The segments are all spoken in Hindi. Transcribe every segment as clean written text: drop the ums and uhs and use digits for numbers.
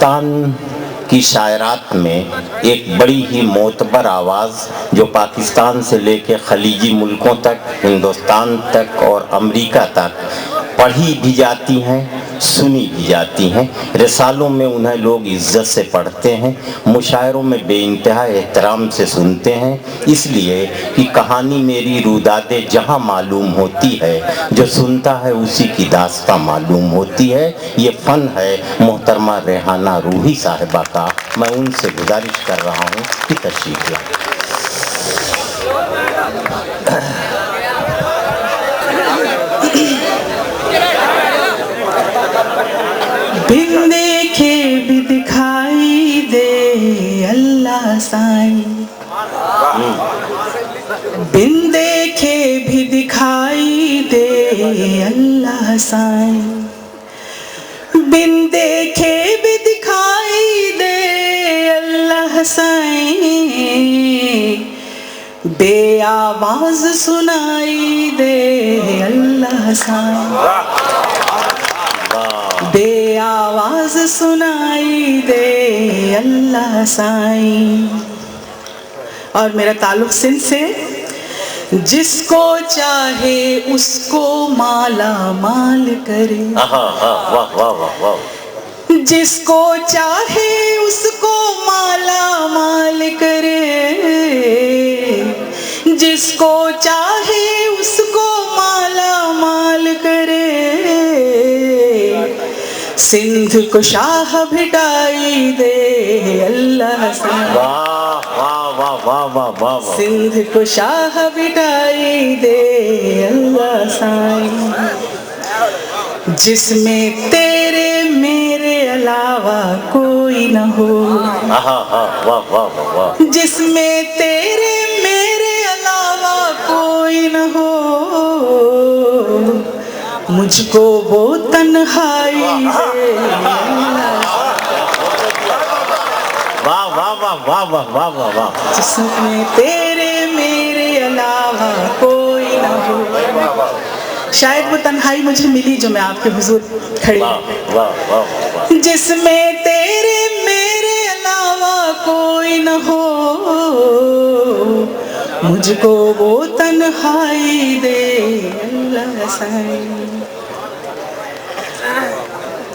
हिंदुस्तान की शायरात में एक बड़ी ही मोतबर आवाज़ जो पाकिस्तान से लेकर खलीजी मुल्कों तक, हिंदुस्तान तक और अमेरिका तक पढ़ी भी जाती हैं, सुनी भी जाती हैं। रिसालों में उन्हें लोग इज्जत से पढ़ते हैं, मुशायरों में बेइंतहा एहतराम से सुनते हैं, इसलिए कि कहानी मेरी रूदादे जहाँ मालूम होती है, जो सुनता है उसी की दास्तां मालूम होती है। ये फ़न है मोहतरमा रेहाना रूही साहिबा का। मैं उनसे गुजारिश कर रहा हूँ कि तशरीफ़ लाएं। बिन देखे भी दिखाई दे अल्लाह साईं, बिन देखे भी दिखाई दे अल्लाह साईं, बिन देखे भी दिखाई दे अल्लाह साईं, बे आवाज सुनाई दे अल्लाह साईं, बे आवाज सुनाई दे अल्लाह साईं। और मेरा ताल्लुक सिंध से, जिसको चाहे उसको माला माल करे, वाह वाह वाह वाह, जिसको चाहे उसको माला माल करे, जिसको चाहे उसको माला माल करे, सिंध को शाह भिटाई दे अल्लाह साईं, वाह वाह वाह वाह वाह वाह, सिंध को शाह भिटाई दे अल्लाह साईं, जिसमें तेरे मेरे अलावा कोई न हो, वाह वाह वाह वाह, जिसमें तेरे मेरे अलावा कोई न हो, मुझको वो तन्हाई दे, वाह वाह वाह वाह वाह वाह वाह वाह, जिसमें तेरे मेरे अलावा कोई न हो। शायद वो तन्हाई मुझे मिली जो मैं आपके हुजूर खड़ी, वाह वाह वाह, जिसमें तेरे मेरे अलावा कोई न हो, मुझको वो तन्हाई दे अल्लाह साईं।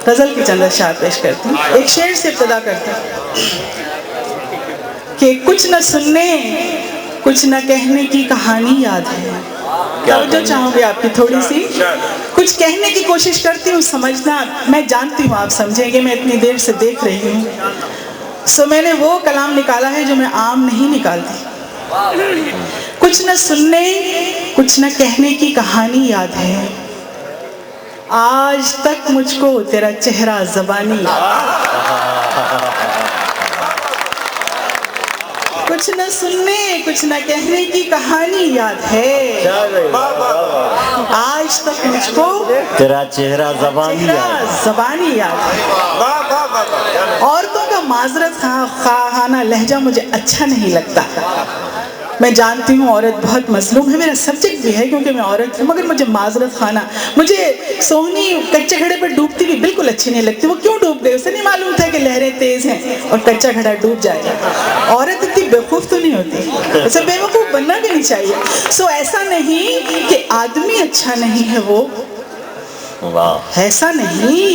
गजल की चंद अशआर पेश करती हूँ। एक शेर से इब्तिदा करती हूँ कि कुछ न सुनने कुछ न कहने की कहानी याद है। जो चाहूंगी आपकी थोड़ी सी कुछ कहने की कोशिश करती हूँ, समझना। मैं जानती हूँ आप समझेंगे, मैं इतनी देर से देख रही हूँ। सो मैंने वो कलाम निकाला है जो मैं आम नहीं निकालती। कुछ न सुनने कुछ न कहने की कहानी याद है, आज तक मुझको तेरा चेहरा ज़बानी याद। कुछ न सुनने कुछ न कहने की कहानी याद है, आज तक मुझको तेरा चेहरा ज़बानी याद है। औरतों का माजरत खाना लहजा मुझे अच्छा नहीं लगता। मैं जानती हूँ औरत बहुत मजलूम है, मेरा सब्जेक्ट भी है क्योंकि मैं औरत हूँ, मगर मुझे माजरत खाना, मुझे सोहनी कच्चे घड़े पर डूबती भी बिल्कुल अच्छी नहीं लगती। वो क्यों डूब गए उसे नहीं मालूम था कि लहरें तेज हैं और कच्चा घड़ा डूब जाएगा। औरत इतनी बेवकूफ़ तो नहीं होती, ऐसा बेवकूफ़ बनना भी नहीं चाहिए। सो ऐसा नहीं कि आदमी अच्छा नहीं है, वो ऐसा नहीं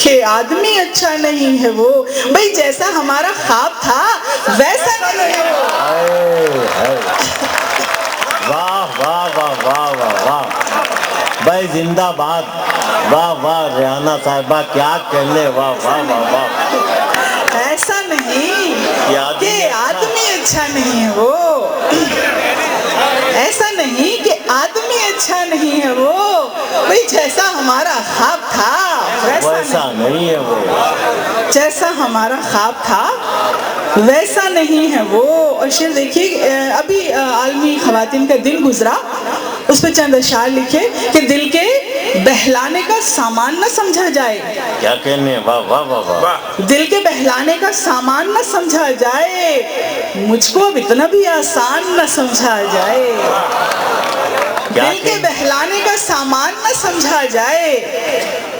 कि आदमी अच्छा नहीं है, वो भाई जैसा हमारा ख्वाब था वैसा नहीं है वो। वाह वाह वाह वाह वाह वाह भाई, जिंदाबाद। वाह वाह रेहाना साहिबा, क्या कहने। वाह वाह वाह वाह, ऐसा नहीं कि आदमी अच्छा नहीं है वो, ऐसा नहीं कि आदमी अच्छा नहीं है वो, भाई जैसा हमारा ख्वाब था वैसा नहीं है वो, जैसा हमारा ख्वाब था वैसा नहीं है वो। और शेर देखिए, अभी आलमी ख़वातीन का दिन गुजरा, उस पर चंद अशार लिखे कि दिल के बहलाने का सामान न समझा जाए। क्या कहने। वाह वाह वाह वाह, दिल के बहलाने का सामान न समझा जाए, मुझको अब इतना भी आसान न समझा जाए। दिल के बहलाने का सामान न समझा जाए,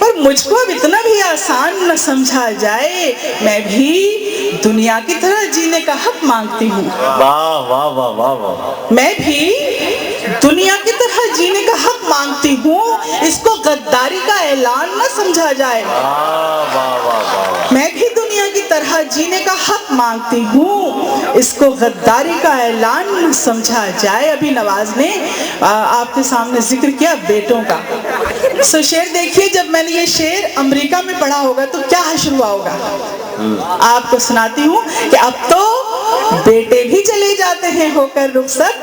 पर मुझको अब इतना भी आसान न समझा जाए, मैं भी दुनिया की तरह जीने का हक मांगती हूँ। वाह वाह वाह वाह वाह। मैं भी दुनिया की तरह जीने का हक मांगती हूँ, इसको गद्दारी का ऐलान न समझा जाए। वाह वाह वाह वाह। मैं भी दुनिया की तरह जीने का हक मांगती हूँ, इसको गद्दारी का ऐलान न समझा जाए। अभी नवाज ने आपके सामने जिक्र किया बेटों का। सो शेर देखिए, जब मैंने ये शेर अमेरिका में पढ़ा होगा तो क्या हश्र हुआ होगा। आपको सुनाती हूँ कि अब तो बेटे भी चले जाते हैं होकर रुखसत।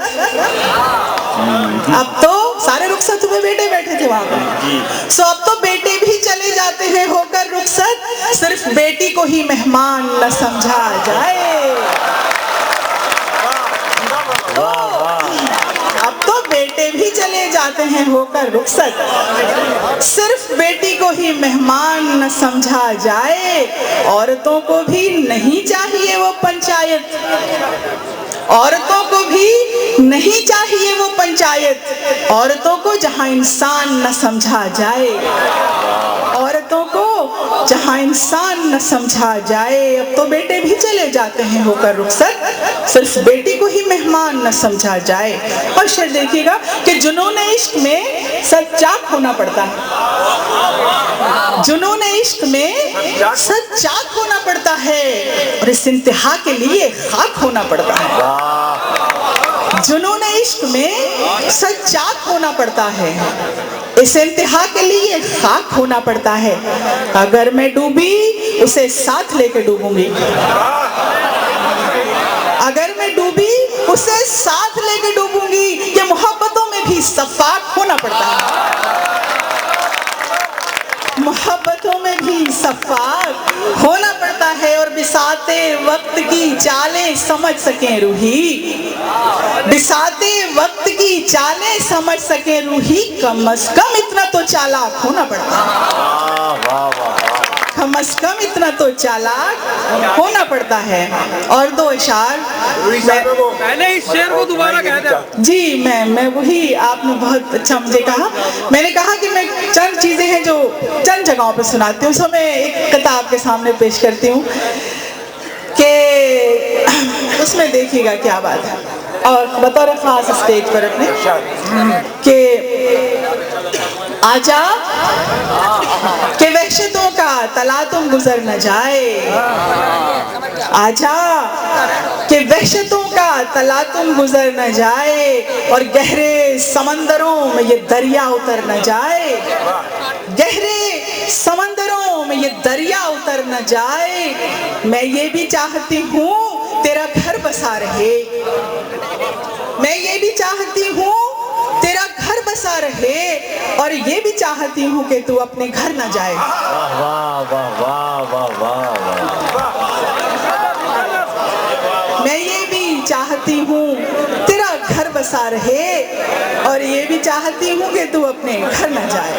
अब तो सारे रुखसत हुए, बेटे बैठे थे वहां पर। सो अब तो बेटे भी चले जाते हैं होकर रुखसत, सिर्फ बेटी को ही मेहमान न समझा जाए। अब तो बेटे भी चले जाते हैं होकर रुखसत, सिर्फ बेटी को ही मेहमान न समझा जाए। औरतों को भी नहीं चाहिए वो पंचायत, औरतों को भी नहीं चाहिए वो पंचायत, औरतों को जहां इंसान न समझा जाए, औरतों को जहां इंसान न समझा जाए। अब तो बेटे भी चले जाते हैं होकर रुखसत, सिर्फ बेटी को ही मेहमान न समझा जाए। और शेर देखिएगा कि जुनून इश्क में सच्चाक होना पड़ता है, जुनून इश्क में सच्चाक होना पड़ता है, और इस इंतहा के लिए खाक होना पड़ता है। जुनून इश्क में सच्चाक होना पड़ता है, इस इंतहा के लिए खाक होना पड़ता है। अगर मैं डूबी उसे साथ लेके डूबूंगी, अगर मैं डूबी उसे साथ लेके डूबूंगी। ये मोहब्बतों में भी सफाक होना पड़ता है, मोहब्बतों में भी सफाक होना पड़ता है। और बिसाते वक्त की चालें समझ सकें रूही, बिसाते वक्त की चालें समझ सके रूही, कम अज कम इतना तो चालाक होना पड़ता है, कम अज कम इतना तो चालाक होना पड़ता है। और दो इशार मैंने इस शेर को दोबारा कह दिया जी, मैं वही, आपने बहुत अच्छा मुझे कहा। मैंने कहा कि मैं चंद चीजें हैं जो चंद जगहों पे सुनाती हूँ। सो मैं एक किताब के सामने पेश करती हूँ कि उसमें देखिएगा क्या बात है। और बतौर खास स्टेज पर अपने कि आजा के वहशतों का तला तुम गुजर न जाए, आजा के वहशतों का तला तुम गुजर न जाए, और गहरे समंदरों में ये दरिया उतर न जाए, गहरे समंदरों में ये दरिया उतर न जाए। मैं ये भी चाहती हूँ तेरा घर बसा रहे, मैं ये भी चाहती हूँ तेरा घर बसा रहे, और ये भी चाहती हूँ कि तू अपने घर न जाए। वाह वाह वाह वाह वाह वाह। मैं ये भी चाहती हूँ तेरा घर बसा रहे, और ये भी चाहती हूँ कि तू अपने घर न जाए।